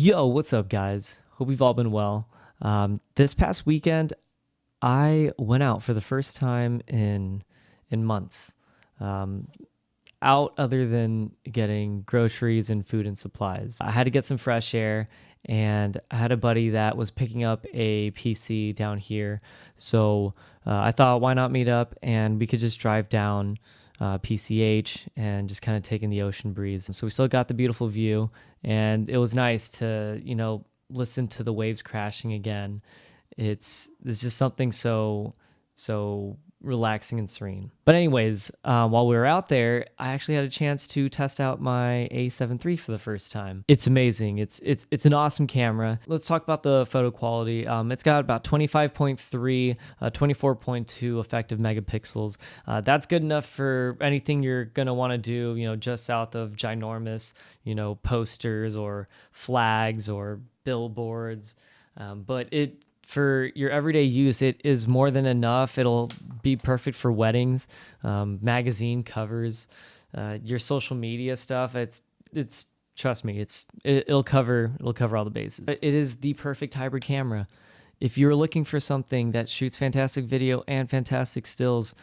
Yo, what's up, guys? Hope you've all been well. This past weekend, I went out for the first time in months. Um, Out other than getting groceries and food and supplies. I had to get some fresh air, and I had a buddy that was picking up a PC down here. So I thought, why not meet up and we could just drive down PCH and just kind of take in the ocean breeze. So we still got the beautiful view, and it was nice to, listen to the waves crashing again. It's just something so relaxing and serene. But anyways, while we were out there, I actually had a chance to test out my A7 III for the first time. It's amazing. It's an awesome camera. Let's talk about the photo quality. It's got about 25.3, 24.2 effective megapixels. That's good enough for anything you're gonna want to do. Just south of ginormous, posters or flags or billboards. But for your everyday use, it is more than enough. It'll be perfect for weddings, magazine covers, your social media stuff. It's trust me, it'll cover all the bases. But it is the perfect hybrid camera. If you're looking for something that shoots fantastic video and fantastic stills,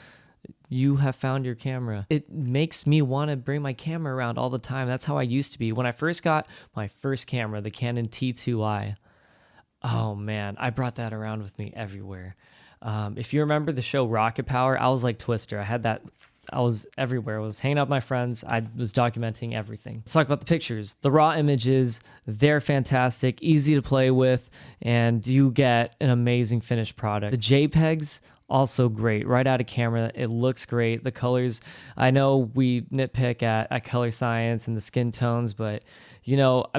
you have found your camera. It makes me want to bring my camera around all the time. That's how I used to be. When I first got my first camera, the Canon T2i, oh man, I brought that around with me everywhere. If you remember the show Rocket Power, I was like Twister. I had that. I was everywhere. I was hanging out with my friends. I was documenting everything. Let's talk about the pictures. The raw images, they're fantastic, easy to play with, and you get an amazing finished product. The JPEGs, also great. Right out of camera, it looks great. The colors, I know we nitpick at color science and the skin tones, but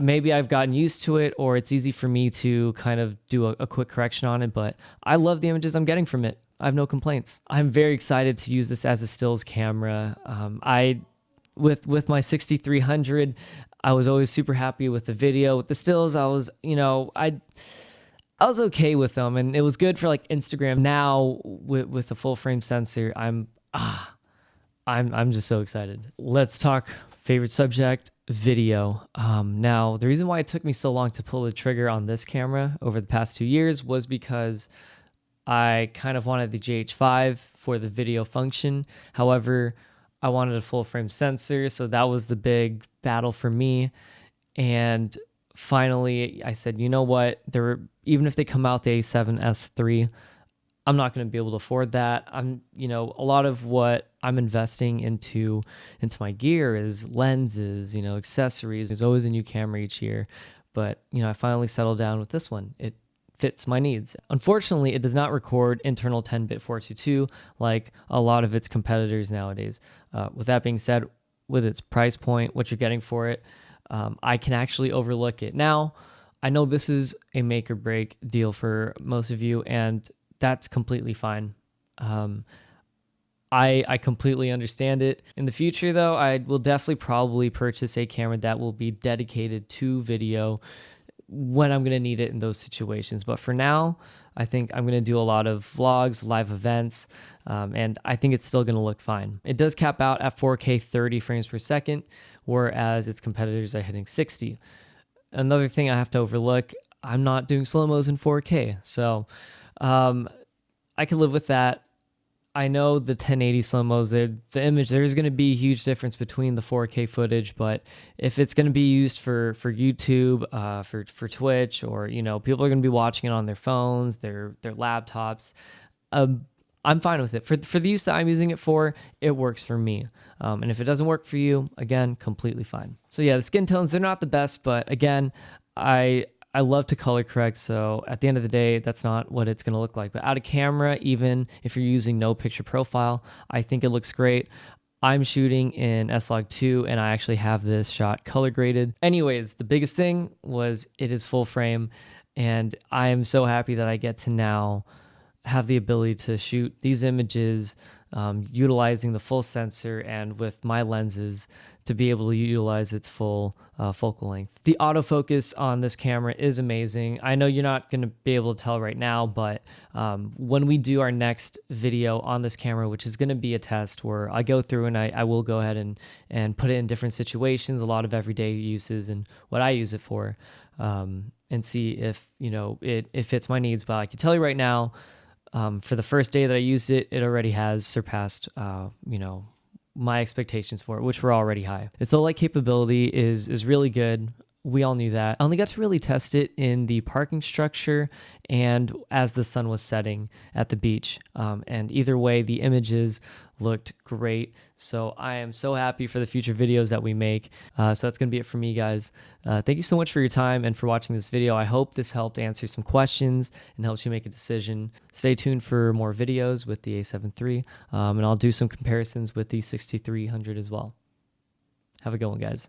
maybe I've gotten used to it, or it's easy for me to kind of do a quick correction on it, but I love the images I'm getting from it. I have no complaints. I'm very excited to use this as a stills camera. With my 6300, I was always super happy with the video. With the stills, I was okay with them, and it was good for like Instagram. Now with the full frame sensor, I'm just so excited. Let's talk favorite subject, video. Now, the reason why it took me so long to pull the trigger on this camera over the past 2 years was because I kind of wanted the GH5 for the video function. However, I wanted a full frame sensor, so that was the big battle for me. And finally, I said, you know what? Even if they come out the A7S III, I'm not going to be able to afford that. A lot of what I'm investing into my gear is lenses, accessories. There's always a new camera each year, but I finally settled down with this one. It fits my needs. Unfortunately, it does not record internal 10-bit 422 like a lot of its competitors nowadays. With that being said, with its price point, what you're getting for it, I can actually overlook it. Now, I know this is a make or break deal for most of you, and that's completely fine. I completely understand it. In the future, though, I will definitely probably purchase a camera that will be dedicated to video when I'm going to need it in those situations. But for now, I think I'm going to do a lot of vlogs, live events, and I think it's still going to look fine. It does cap out at 4K 30 frames per second, whereas its competitors are hitting 60. Another thing I have to overlook, I'm not doing slow-mos in 4K, so I could live with that. I know the 1080 slow-mos, the image, there's going to be a huge difference between the 4K footage, but if it's going to be used for YouTube, for Twitch, or people are going to be watching it on their phones, their laptops, I'm fine with it. For the use that I'm using it for, it works for me. And if it doesn't work for you, again, completely fine. So yeah, the skin tones, they're not the best, but again, I love to color correct, so at the end of the day, that's not what it's going to look like. But out of camera, even if you're using no picture profile, I think it looks great. I'm shooting in S-Log2, and I actually have this shot color graded. Anyways, the biggest thing was it is full frame, and I am so happy that I get to now have the ability to shoot these images utilizing the full sensor and with my lenses to be able to utilize its full focal length. The autofocus on this camera is amazing. I know you're not going to be able to tell right now, but when we do our next video on this camera, which is going to be a test where I go through and I will go ahead and put it in different situations, a lot of everyday uses and what I use it for. and see if, it fits my needs. But I can tell you right now, for the first day that I used it, it already has surpassed, my expectations for it, which were already high. Its low light capability is really good. We all knew that. I only got to really test it in the parking structure and as the sun was setting at the beach. And either way, the images looked great. So I am so happy for the future videos that we make. So that's going to be it for me, guys. Thank you so much for your time and for watching this video. I hope this helped answer some questions and helps you make a decision. Stay tuned for more videos with the A7 III, and I'll do some comparisons with the 6300 as well. Have a good one, guys.